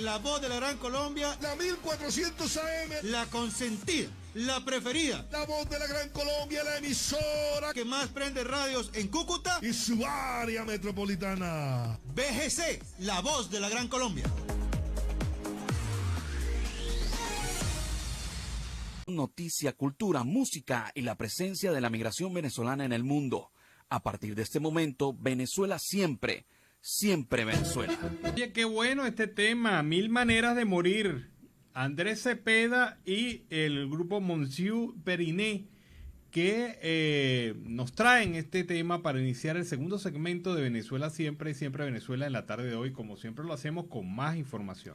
la voz de la Gran Colombia, la 1400 AM, la consentida, la preferida, la voz de la Gran Colombia, la emisora que más prende radios en Cúcuta y su área metropolitana. BGC, la voz de la Gran Colombia. Noticia, cultura, música y la presencia de la migración venezolana en el mundo. A partir de este momento, Venezuela siempre, siempre Venezuela. Oye, qué bueno este tema, 1000 maneras de morir. Andrés Cepeda y el grupo Monsieur Periné que nos traen este tema para iniciar el segundo segmento de Venezuela siempre y siempre Venezuela en la tarde de hoy, como siempre lo hacemos con más información.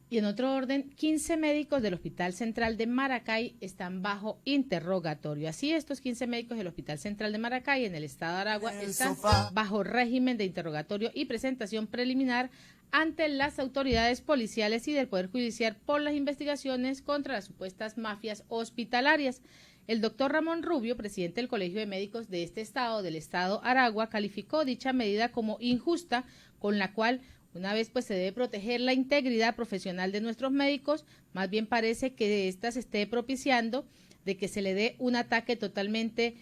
Y en otro orden, 15 médicos del Hospital Central de Maracay están bajo interrogatorio. Así, estos 15 médicos del Hospital Central de Maracay en el estado de Aragua están bajo régimen de interrogatorio y presentación preliminar ante las autoridades policiales y del Poder Judicial por las investigaciones contra las supuestas mafias hospitalarias. El doctor Ramón Rubio, presidente del Colegio de Médicos de este estado, del estado Aragua, calificó dicha medida como injusta, con la cual una vez pues se debe proteger la integridad profesional de nuestros médicos, más bien parece que ésta se esté propiciando de que se le dé un ataque totalmente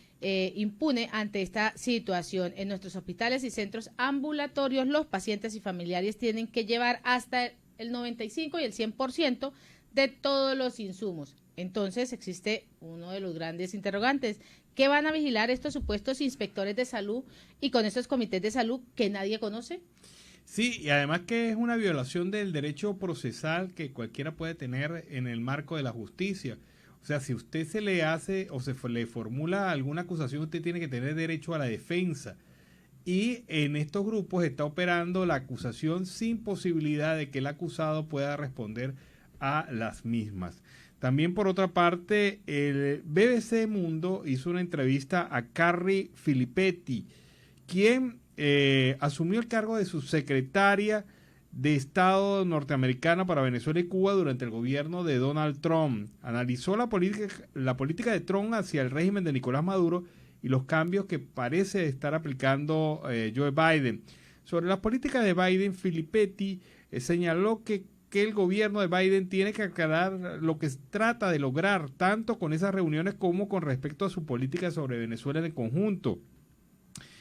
impune ante esta situación. En nuestros hospitales y centros ambulatorios, los pacientes y familiares tienen que llevar hasta el 95 y el 100% de todos los insumos. Entonces existe uno de los grandes interrogantes. ¿Qué van a vigilar estos supuestos inspectores de salud y con estos comités de salud que nadie conoce? Sí, y además que es una violación del derecho procesal que cualquiera puede tener en el marco de la justicia. O sea, si usted se le hace o le formula alguna acusación, usted tiene que tener derecho a la defensa. Y en estos grupos está operando la acusación sin posibilidad de que el acusado pueda responder a las mismas. También, por otra parte, el BBC Mundo hizo una entrevista a Carrie Filippetti, quien asumió el cargo de subsecretaria de Estado norteamericana para Venezuela y Cuba durante el gobierno de Donald Trump. Analizó la política de Trump hacia el régimen de Nicolás Maduro y los cambios que parece estar aplicando Joe Biden. Sobre las políticas de Biden, Filippetti señaló que el gobierno de Biden tiene que aclarar lo que trata de lograr, tanto con esas reuniones como con respecto a su política sobre Venezuela en el conjunto.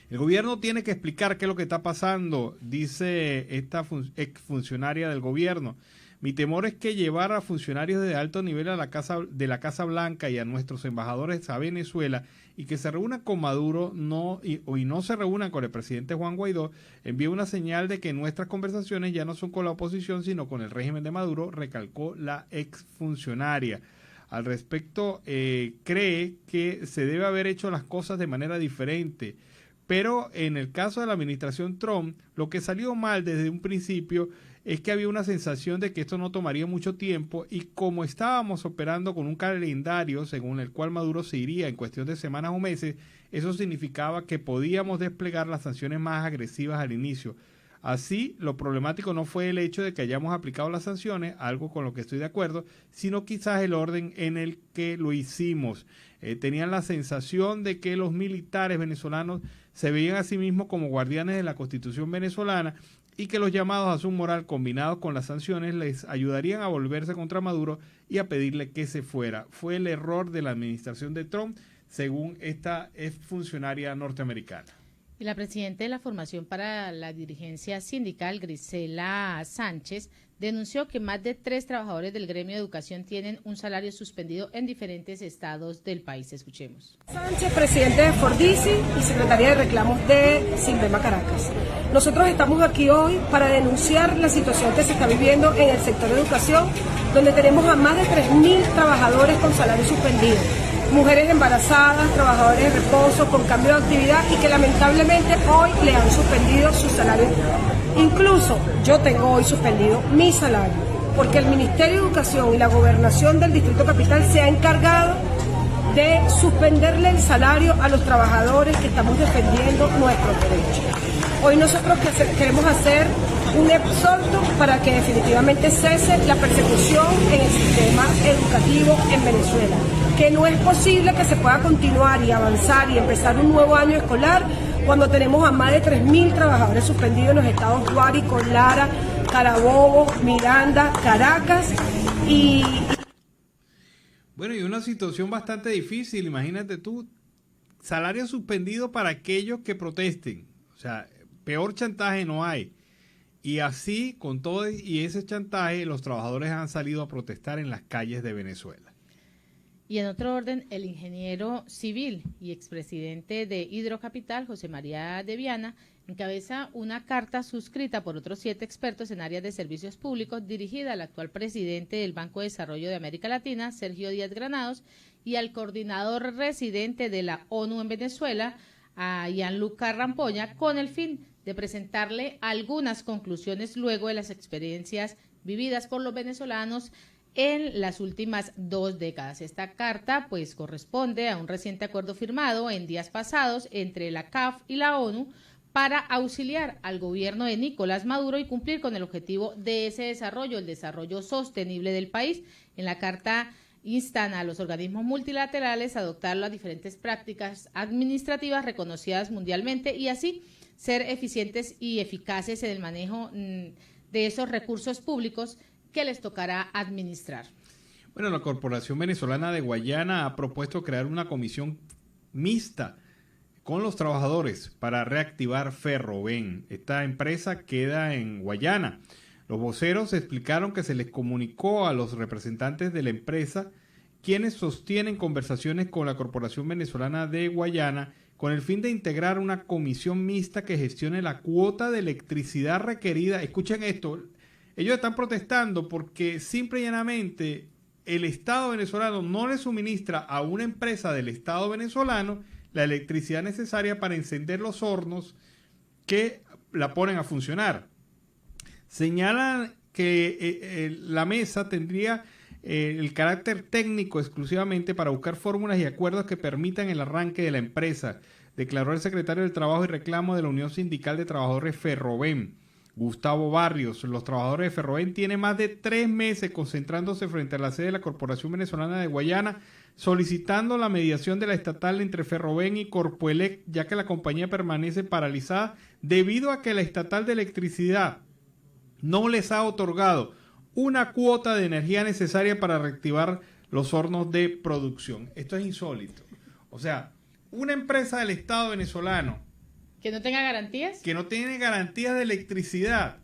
El gobierno tiene que explicar qué es lo que está pasando, dice esta exfuncionaria del gobierno. Mi temor es que llevar a funcionarios de alto nivel a la Casa Blanca y a nuestros embajadores a Venezuela y que se reúnan con Maduro y no se reúnan con el presidente Juan Guaidó envíe una señal de que nuestras conversaciones ya no son con la oposición sino con el régimen de Maduro, recalcó la exfuncionaria. Al respecto, cree que se debe haber hecho las cosas de manera diferente. Pero en el caso de la administración Trump, lo que salió mal desde un principio es que había una sensación de que esto no tomaría mucho tiempo y como estábamos operando con un calendario según el cual Maduro se iría en cuestión de semanas o meses, eso significaba que podíamos desplegar las sanciones más agresivas al inicio. Así, lo problemático no fue el hecho de que hayamos aplicado las sanciones, algo con lo que estoy de acuerdo, sino quizás el orden en el que lo hicimos. Tenían la sensación de que los militares venezolanos se veían a sí mismos como guardianes de la Constitución venezolana y que los llamados a su moral combinados con las sanciones les ayudarían a volverse contra Maduro y a pedirle que se fuera. Fue el error de la administración de Trump, según esta exfuncionaria norteamericana. Y la presidenta de la Formación para la Dirigencia Sindical, Grisela Sánchez, denunció que más de 3 trabajadores del gremio de educación tienen un salario suspendido en diferentes estados del país. Escuchemos. Sánchez, presidente de Fordisi y secretaria de reclamos de Sinvema Caracas. Nosotros estamos aquí hoy para denunciar la situación que se está viviendo en el sector de educación, donde tenemos a más de 3.000 trabajadores con salario suspendido. Mujeres embarazadas, trabajadores de reposo, con cambio de actividad y que lamentablemente hoy le han suspendido su salario. Incluso yo tengo hoy suspendido mi salario, porque el Ministerio de Educación y la Gobernación del Distrito Capital se ha encargado de suspenderle el salario a los trabajadores que estamos defendiendo nuestros derechos. Hoy nosotros queremos hacer un exhorto para que definitivamente cese la persecución en el sistema educativo en Venezuela, que no es posible que se pueda continuar y avanzar y empezar un nuevo año escolar cuando tenemos a más de 3.000 trabajadores suspendidos en los estados Guárico, Lara, Carabobo, Miranda, Caracas y... Bueno, y una situación bastante difícil, imagínate tú, salario suspendido para aquellos que protesten, o sea, peor chantaje no hay. Y así, con todo y ese chantaje, los trabajadores han salido a protestar en las calles de Venezuela. Y en otro orden, el ingeniero civil y expresidente de Hidrocapital, José María de Viana, encabeza una carta suscrita por otros 7 expertos en áreas de servicios públicos dirigida al actual presidente del Banco de Desarrollo de América Latina, Sergio Díaz Granados, y al coordinador residente de la ONU en Venezuela, a Gianluca Rampoña, con el fin de presentarle algunas conclusiones luego de las experiencias vividas por los venezolanos en las últimas 2 décadas. Esta carta pues corresponde a un reciente acuerdo firmado en días pasados entre la CAF y la ONU para auxiliar al gobierno de Nicolás Maduro y cumplir con el objetivo de ese desarrollo, el desarrollo sostenible del país. En la carta instan a los organismos multilaterales a adoptar las diferentes prácticas administrativas reconocidas mundialmente y así ser eficientes y eficaces en el manejo de esos recursos públicos que les tocará administrar. Bueno, la Corporación Venezolana de Guayana ha propuesto crear una comisión mixta con los trabajadores para reactivar Ferroven. Esta empresa queda en Guayana. Los voceros explicaron que se les comunicó a los representantes de la empresa, quienes sostienen conversaciones con la Corporación Venezolana de Guayana con el fin de integrar una comisión mixta que gestione la cuota de electricidad requerida. Escuchen esto, ellos están protestando porque simple y llanamente el Estado venezolano no le suministra a una empresa del Estado venezolano la electricidad necesaria para encender los hornos que la ponen a funcionar. Señalan que la mesa tendría el carácter técnico exclusivamente para buscar fórmulas y acuerdos que permitan el arranque de la empresa, declaró el secretario del Trabajo y Reclamo de la Unión Sindical de Trabajadores Ferroven, Gustavo Barrios. Los trabajadores de Ferroven tienen más de 3 meses concentrándose frente a la sede de la Corporación Venezolana de Guayana, solicitando la mediación de la estatal entre Ferroven y Corpoelec, ya que la compañía permanece paralizada debido a que la estatal de electricidad no les ha otorgado una cuota de energía necesaria para reactivar los hornos de producción. Esto es insólito. O sea, una empresa del Estado venezolano ¿que no tenga garantías? Que no tiene garantías de electricidad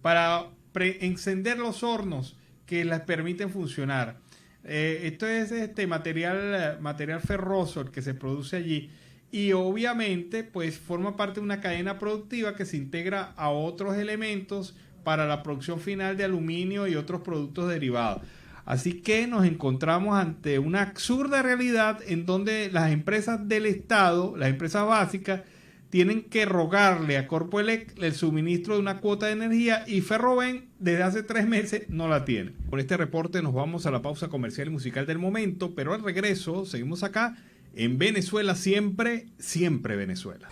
para encender los hornos que les permiten funcionar. Esto es material ferroso el que se produce allí y obviamente pues forma parte de una cadena productiva que se integra a otros elementos para la producción final de aluminio y otros productos derivados. Así que nos encontramos ante una absurda realidad en donde las empresas del Estado, las empresas básicas, tienen que rogarle a Corpoelec el suministro de una cuota de energía y Ferroven desde hace 3 meses no la tiene. Con este reporte nos vamos a la pausa comercial y musical del momento, pero al regreso seguimos acá en Venezuela siempre, siempre Venezuela.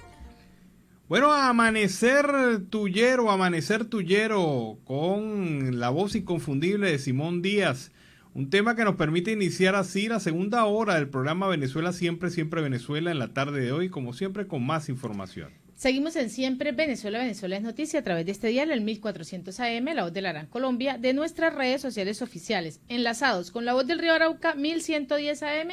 Bueno, amanecer tuyero con la voz inconfundible de Simón Díaz. Un tema que nos permite iniciar así la segunda hora del programa Venezuela Siempre, Siempre Venezuela en la tarde de hoy, como siempre con más información. Seguimos en Siempre Venezuela, Venezuela es noticia a través de este dial, el 1400 AM, La Voz de la Gran Colombia, de nuestras redes sociales oficiales, enlazados con La Voz del Río Arauca, 1110 AM,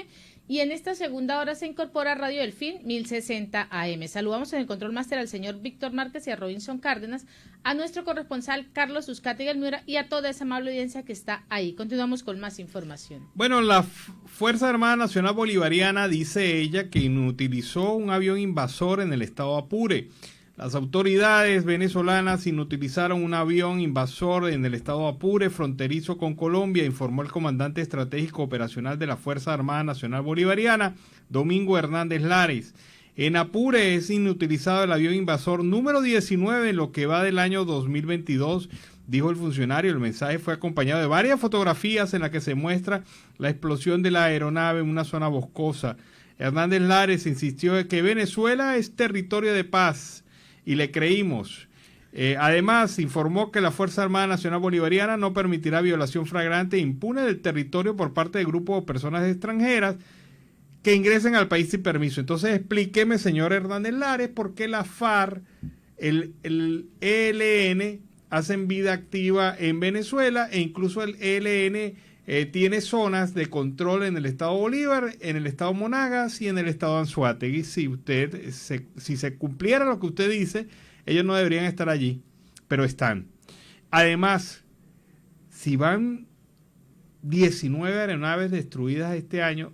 y en esta segunda hora se incorpora Radio Delfín, 1060 AM. Saludamos en el control máster al señor Víctor Márquez y a Robinson Cárdenas, a nuestro corresponsal Carlos Uzcategui Almura y a toda esa amable audiencia que está ahí. Continuamos con más información. Bueno, la Fuerza Armada Nacional Bolivariana dice ella que inutilizó un avión invasor en el estado Apure. Las autoridades venezolanas inutilizaron un avión invasor en el estado Apure, fronterizo con Colombia, informó el comandante estratégico operacional de la Fuerza Armada Nacional Bolivariana, Domingo Hernández Lares. En Apure es inutilizado el avión invasor número 19 en lo que va del año 2022, dijo el funcionario. El mensaje fue acompañado de varias fotografías en las que se muestra la explosión de la aeronave en una zona boscosa. Hernández Lares insistió en que Venezuela es territorio de paz y le creímos. Además, informó que la Fuerza Armada Nacional Bolivariana no permitirá violación flagrante e impune del territorio por parte de grupos o personas extranjeras que ingresen al país sin permiso. Entonces, explíqueme, señor Hernández Lares, por qué la FARC, el ELN, hacen vida activa en Venezuela, e incluso el ELN tiene zonas de control en el estado Bolívar, en el estado Monagas y en el estado Anzoátegui. Si se cumpliera lo que usted dice, ellos no deberían estar allí, pero están. Además, si van 19 aeronaves destruidas este año,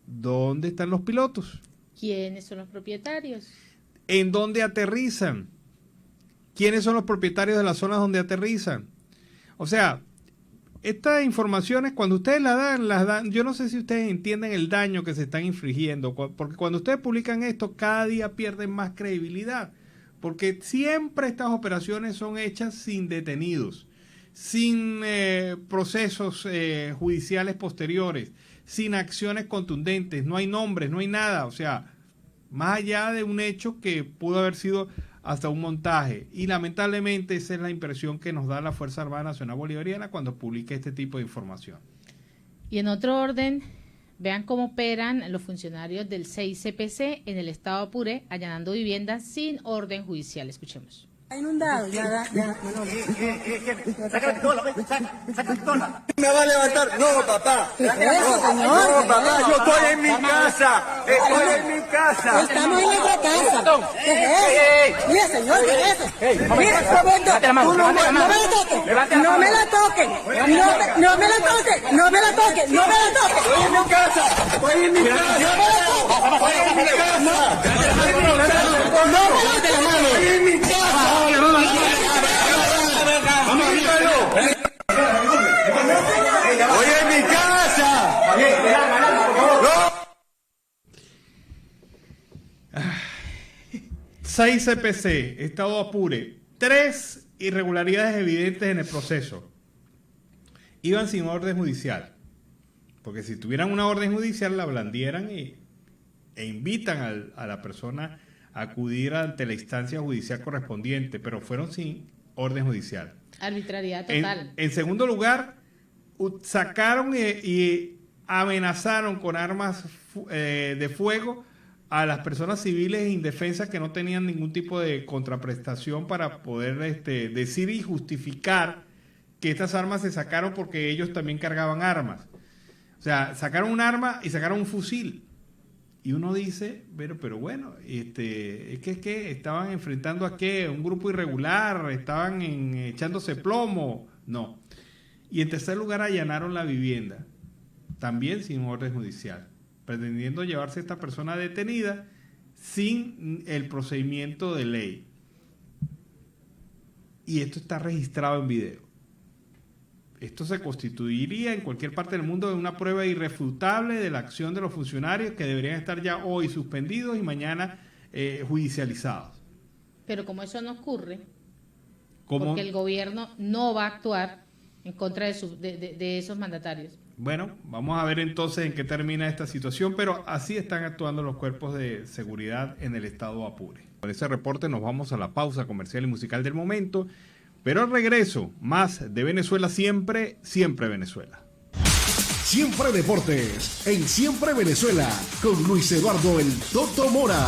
¿dónde están los pilotos? ¿Quiénes son los propietarios? ¿En dónde aterrizan? ¿Quiénes son los propietarios de las zonas donde aterrizan? O sea, estas informaciones, cuando ustedes las dan, yo no sé si ustedes entienden el daño que se están infligiendo, porque cuando ustedes publican esto, cada día pierden más credibilidad, porque siempre estas operaciones son hechas sin detenidos, sin procesos judiciales posteriores, sin acciones contundentes, no hay nombres, no hay nada, o sea, más allá de un hecho que pudo haber sido hasta un montaje. Y lamentablemente esa es la impresión que nos da la Fuerza Armada Nacional Bolivariana cuando publica este tipo de información. Y en otro orden, vean cómo operan los funcionarios del 6CPC en el estado Apure, allanando viviendas sin orden judicial. Escuchemos. Está inundado, ya. Saca la pistola, saca la pistola. ¿Me va a levantar? No, papá. ¿Qué es eso, señor? No, papá, yo estoy en mi casa. Estoy en mi casa. Estamos en nuestra casa. ¿Qué es eso? Mira, señor, ¿qué es eso? Mira, Roberto, no me la toques. No me la toques. No me la toques. No me la toques. No me la toques. Estoy en mi casa. Estoy en mi casa. No me la toques. Estoy en mi casa. Estoy en mi casa. Estoy en mi casa. 6 CPC, Estado Apure, 3 irregularidades evidentes en el proceso. Iban sin orden judicial, porque si tuvieran una orden judicial la blandieran e invitan a la persona a acudir ante la instancia judicial correspondiente, pero fueron sin orden judicial. Arbitrariedad total. En segundo lugar, sacaron y amenazaron con armas de fuego a las personas civiles indefensas que no tenían ningún tipo de contraprestación para poder decir y justificar que estas armas se sacaron porque ellos también cargaban armas. O sea, sacaron un arma y sacaron un fusil. Y uno dice, pero bueno, es que estaban enfrentando a qué, un grupo irregular, estaban echándose plomo. No. Y en tercer lugar allanaron la vivienda, también sin orden judicial, pretendiendo llevarse a esta persona detenida sin el procedimiento de ley. Y esto está registrado en video. Esto se constituiría en cualquier parte del mundo en una prueba irrefutable de la acción de los funcionarios que deberían estar ya hoy suspendidos y mañana judicializados. Pero como eso no ocurre, ¿Cómo? porque el gobierno no va a actuar en contra de esos mandatarios. Bueno, vamos a ver entonces en qué termina esta situación, pero así están actuando los cuerpos de seguridad en el estado Apure. Con ese reporte nos vamos a la pausa comercial y musical del momento, pero al regreso, más de Venezuela siempre, siempre Venezuela. Siempre Deportes, en Siempre Venezuela, con Luis Eduardo El Toto Mora.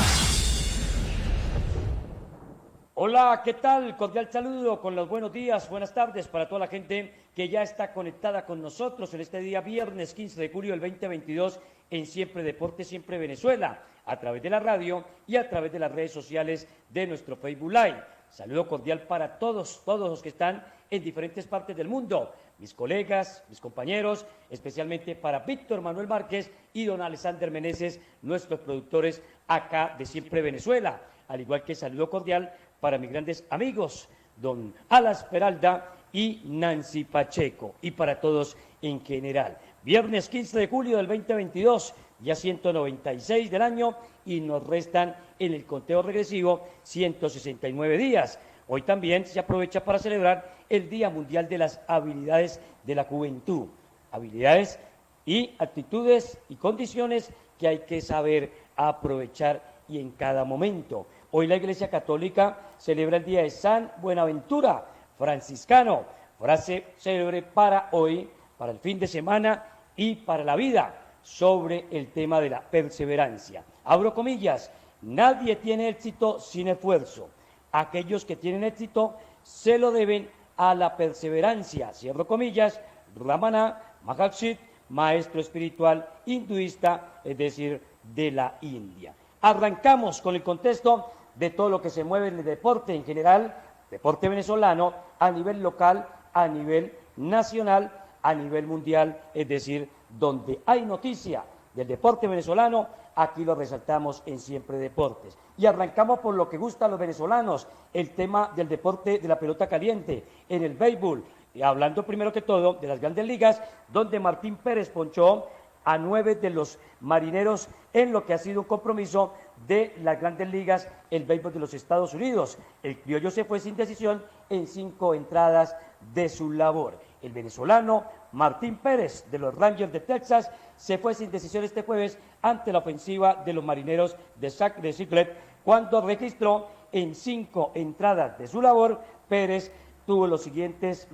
Hola, ¿qué tal? Cordial saludo con los buenos días, buenas tardes para toda la gente que ya está conectada con nosotros en este día viernes 15 de julio del 2022 en Siempre Deportes, Siempre Venezuela, a través de la radio y a través de las redes sociales de nuestro Facebook Live. Saludo cordial para todos los que están en diferentes partes del mundo, mis colegas, mis compañeros, especialmente para Víctor Manuel Márquez y don Alexander Meneses, nuestros productores acá de Siempre Venezuela, al igual que saludo cordial para mis grandes amigos, don Alas Peralta y Nancy Pacheco, y para todos en general. Viernes 15 de julio del 2022, ya 196 del año, y nos restan en el conteo regresivo 169 días. Hoy también se aprovecha para celebrar el Día Mundial de las Habilidades de la Juventud. Habilidades y actitudes y condiciones que hay que saber aprovechar y en cada momento. Hoy la Iglesia Católica celebra el Día de San Buenaventura, franciscano, frase célebre para hoy, para el fin de semana y para la vida, sobre el tema de la perseverancia. Abro comillas, nadie tiene éxito sin esfuerzo. Aquellos que tienen éxito se lo deben a la perseverancia, cierro comillas, Ramana Maharshi, maestro espiritual hinduista, es decir, de la India. Arrancamos con el contexto de todo lo que se mueve en el deporte en general, deporte venezolano, a nivel local, a nivel nacional, a nivel mundial, es decir, donde hay noticia del deporte venezolano, aquí lo resaltamos en Siempre Deportes. Y arrancamos por lo que gusta a los venezolanos, el tema del deporte de la pelota caliente, en el béisbol, y hablando primero que todo de las grandes ligas, donde Martín Pérez ponchó a 9 de los marineros en lo que ha sido un compromiso de las grandes ligas, el béisbol de los Estados Unidos. El criollo se fue sin decisión en 5 entradas de su labor. El venezolano Martín Pérez de los Rangers de Texas se fue sin decisión este jueves ante la ofensiva de los marineros de Zach de Sicklet, cuando registró en 5 entradas de su labor. Pérez tuvo los siguientes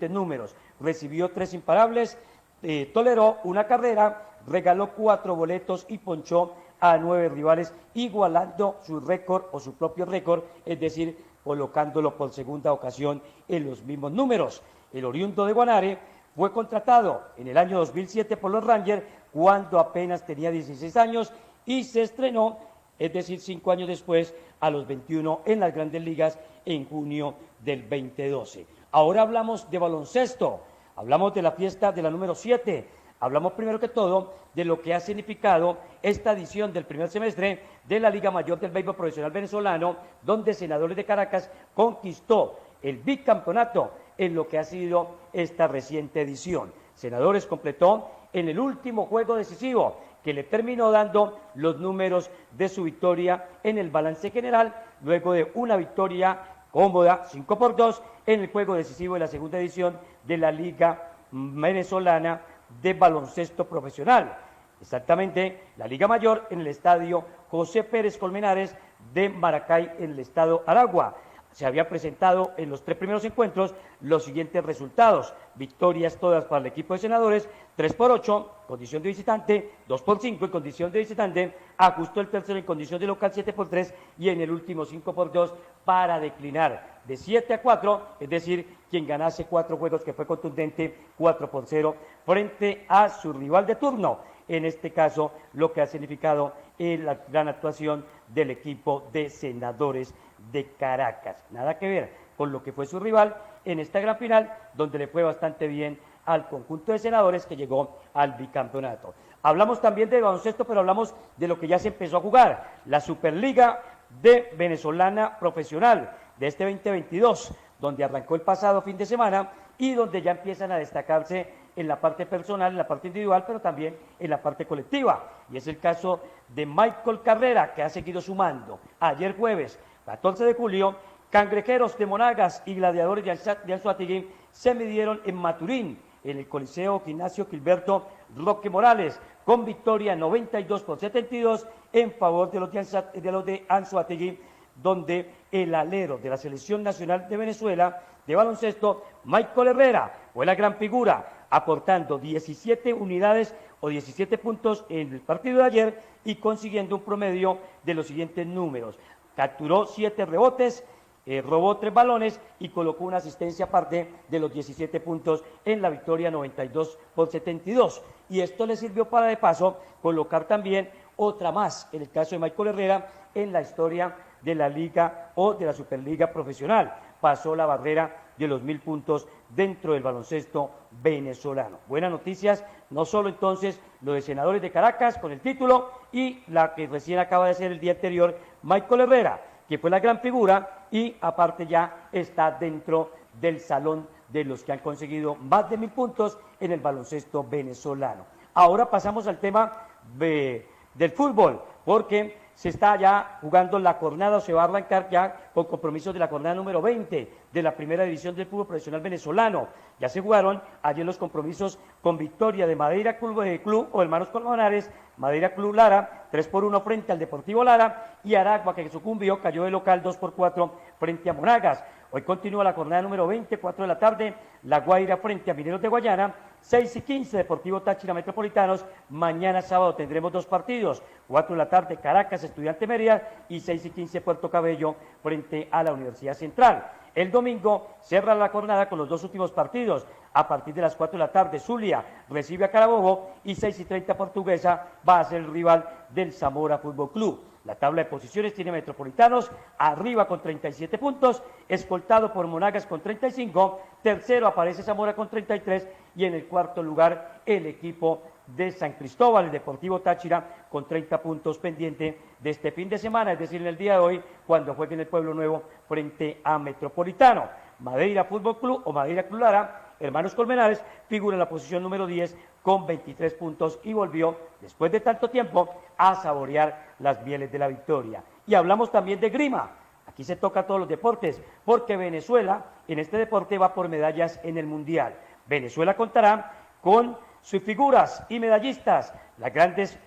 números: recibió 3 imparables, toleró una carrera, regaló 4 boletos y ponchó a 9 rivales, igualando su récord o su propio récord, es decir, colocándolo por segunda ocasión en los mismos números. El oriundo de Guanare fue contratado en el año 2007 por los Rangers cuando apenas tenía 16 años y se estrenó, es decir, 5 años después, a los 21 en las grandes ligas en junio del 2012. Ahora hablamos de baloncesto, hablamos de la fiesta de la número 7, hablamos primero que todo de lo que ha significado esta edición del primer semestre de la Liga Mayor del Béisbol Profesional Venezolano, donde Senadores de Caracas conquistó el bicampeonato en lo que ha sido esta reciente edición. Senadores completó en el último juego decisivo, que le terminó dando los números de su victoria en el balance general, luego de una victoria cómoda, 5-2, en el juego decisivo de la segunda edición de la Liga Venezolana de Baloncesto Profesional. Exactamente, la Liga Mayor en el estadio José Pérez Colmenares de Maracay, en el estado Aragua. Se había presentado en los 3 primeros encuentros los siguientes resultados: victorias todas para el equipo de Senadores, 3-8, condición de visitante, 2-5 en condición de visitante, ajustó el tercero en condición de local, 7-3, y en el último 5-2 para declinar de 7-4, es decir, quien ganase 4 juegos, que fue contundente, 4-0, frente a su rival de turno. En este caso, lo que ha significado la gran actuación del equipo de Senadores de Caracas. Nada que ver con lo que fue su rival en esta gran final, donde le fue bastante bien al conjunto de Senadores, que llegó al bicampeonato. Hablamos también de baloncesto, pero hablamos de lo que ya se empezó a jugar, la Superliga de Venezolana Profesional de este 2022, donde arrancó el pasado fin de semana y donde ya empiezan a destacarse en la parte personal, en la parte individual, pero también en la parte colectiva. Y es el caso de Michael Carrera, que ha seguido sumando. Ayer jueves, 14 de julio, Cangrejeros de Monagas y Gladiadores de Anzoátegui se midieron en Maturín, en el Coliseo Gimnasio Gilberto Roque Morales, con victoria 92-72 en favor de los de Anzoátegui, donde el alero de la Selección Nacional de Venezuela de baloncesto, Michael Herrera, fue la gran figura, aportando 17 unidades o 17 puntos en el partido de ayer y consiguiendo un promedio de los siguientes números: capturó 7 rebotes, robó 3 balones y colocó una asistencia aparte de los 17 puntos en la victoria 92-72. Y esto le sirvió para, de paso, colocar también otra más, en el caso de Michael Herrera, en la historia de la Liga o de la Superliga Profesional. Pasó la barrera de los 1000 puntos dentro del baloncesto venezolano. Buenas noticias, no solo entonces lo de Senadores de Caracas con el título, y la que recién acaba de ser el día anterior, Michael Herrera, que fue la gran figura y aparte ya está dentro del salón de los que han conseguido más de 1000 puntos en el baloncesto venezolano. Ahora pasamos al tema del fútbol, porque se está ya jugando la jornada, o se va a arrancar ya con compromisos de la jornada número 20 de la primera división del fútbol profesional venezolano. Ya se jugaron ayer los compromisos con victoria de Madeira Club o Hermanos Colmenares, Madeira Club Lara, 3-1 frente al Deportivo Lara, y Aragua, que sucumbió, cayó de local 2-4 frente a Monagas. Hoy continúa la jornada número 20, 4 de la tarde, La Guaira frente a Mineros de Guayana, 6:15 Deportivo Táchira Metropolitanos. Mañana sábado tendremos 2 partidos, 4 de la tarde Caracas Estudiante Mérida y 6:15 Puerto Cabello frente a la Universidad Central. El domingo cierra la jornada con los dos últimos partidos. A partir de las 4 de la tarde, Zulia recibe a Carabobo y 6:30 Portuguesa va a ser el rival del Zamora Fútbol Club. La tabla de posiciones tiene Metropolitanos arriba con 37 puntos, escoltado por Monagas con 35, tercero aparece Zamora con 33 y en el cuarto lugar el equipo de San Cristóbal, el Deportivo Táchira, con 30 puntos pendiente de este fin de semana, es decir, en el día de hoy, cuando juegue en el Pueblo Nuevo frente a Metropolitano. Madeira Fútbol Club o Madeira Club Lara, Hermanos Colmenares, figura en la posición número 10 con 23 puntos y volvió, después de tanto tiempo, a saborear las mieles de la victoria. Y hablamos también de Grima. Aquí se toca todos los deportes, porque Venezuela en este deporte va por medallas en el Mundial. Venezuela contará con sus figuras y medallistas,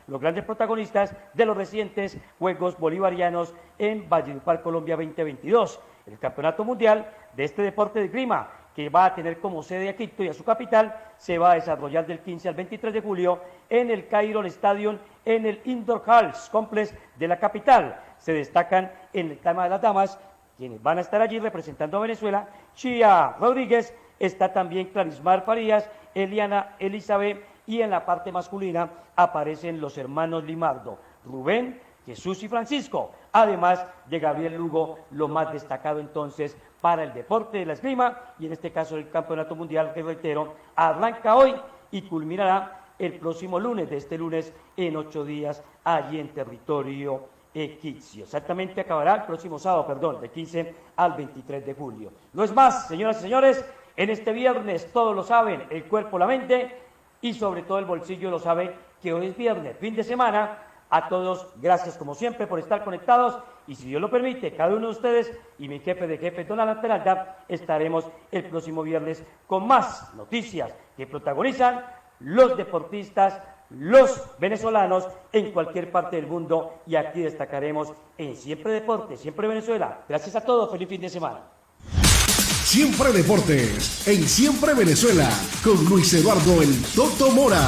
los grandes protagonistas de los recientes Juegos Bolivarianos en Valledupar, Colombia 2022. El Campeonato Mundial de este deporte de Grima, que va a tener como sede a Quito y a su capital, se va a desarrollar del 15 al 23 de julio en el Cairo Stadium, en el Indoor Halls Complex de la capital. Se destacan en el tema de las damas, quienes van a estar allí representando a Venezuela, Chía Rodríguez, está también Clarismar Farías, Eliana Elizabeth, y en la parte masculina aparecen los hermanos Limardo, Rubén, Jesús y Francisco, además de Gabriel Lugo, lo más destacado entonces para el deporte de la esgrima, y en este caso el Campeonato Mundial, que reitero, arranca hoy y culminará el próximo lunes, de este lunes en 8 días, allí en territorio egipcio. Exactamente acabará el próximo sábado, de 15 al 23 de julio. No es más, señoras y señores, en este viernes todos lo saben, el cuerpo, la mente y sobre todo el bolsillo lo sabe que hoy es viernes, fin de semana. A todos, gracias como siempre por estar conectados y si Dios lo permite, cada uno de ustedes y mi jefe de jefe, don Alan Peralta, estaremos el próximo viernes con más noticias que protagonizan los deportistas, los venezolanos en cualquier parte del mundo, y aquí destacaremos en Siempre Deportes, Siempre Venezuela. Gracias a todos, feliz fin de semana. Siempre Deportes, en Siempre Venezuela, con Luis Eduardo El Toto Mora.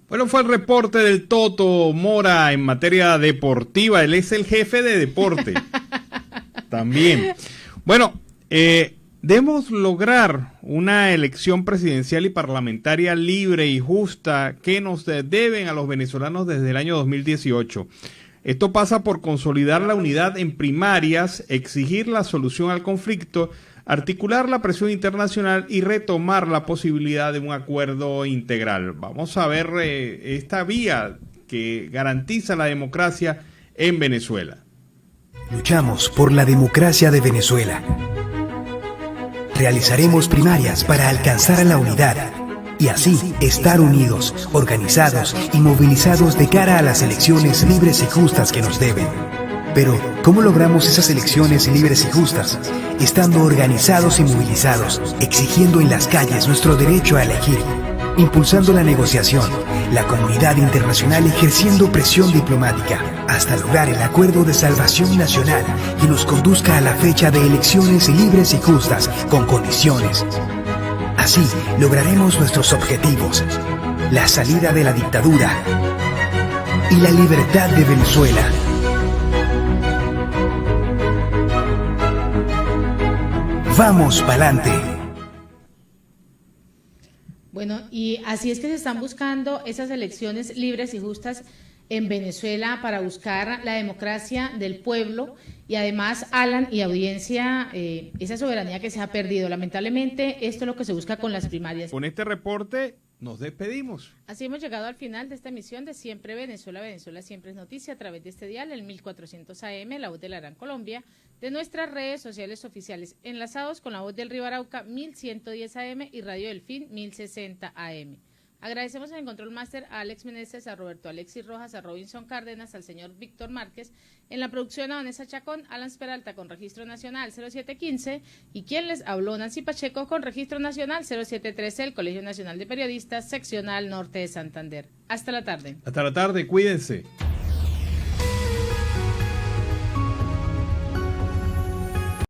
Bueno, fue el reporte del Toto Mora en materia deportiva. Él es el jefe de deporte. También. Bueno, debemos lograr una elección presidencial y parlamentaria libre y justa que nos deben a los venezolanos desde el año 2018. Esto pasa por consolidar la unidad en primarias, exigir la solución al conflicto, articular la presión internacional y retomar la posibilidad de un acuerdo integral. Vamos a ver esta vía que garantiza la democracia en Venezuela. Luchamos por la democracia de Venezuela. Realizaremos primarias para alcanzar la unidad y así estar unidos, organizados y movilizados de cara a las elecciones libres y justas que nos deben. Pero, ¿cómo logramos esas elecciones libres y justas? Estando organizados y movilizados, exigiendo en las calles nuestro derecho a elegir, impulsando la negociación, la comunidad internacional ejerciendo presión diplomática, hasta lograr el acuerdo de salvación nacional que nos conduzca a la fecha de elecciones libres y justas, con condiciones. Así, lograremos nuestros objetivos, la salida de la dictadura y la libertad de Venezuela. ¡Vamos pa'lante! Bueno, y así es que se están buscando esas elecciones libres y justas en Venezuela para buscar la democracia del pueblo y además, Alan y audiencia, esa soberanía que se ha perdido. Lamentablemente, esto es lo que se busca con las primarias. Con este reporte nos despedimos. Así hemos llegado al final de esta emisión de Siempre Venezuela. Venezuela siempre es noticia a través de este dial, el 1400 AM, La Voz de la Gran Colombia, de nuestras redes sociales oficiales, enlazados con La Voz del Río Arauca, 1110 AM y Radio Delfín, 1060 AM. Agradecemos en el Control Máster a Alex Meneses, a Roberto Alexis Rojas, a Robinson Cárdenas, al señor Víctor Márquez, en la producción a Vanessa Chacón, Alan Peralta con Registro Nacional 0715 y quien les habló, Nancy Pacheco, con Registro Nacional 0713, el Colegio Nacional de Periodistas, Seccional Norte de Santander. Hasta la tarde. Hasta la tarde, cuídense.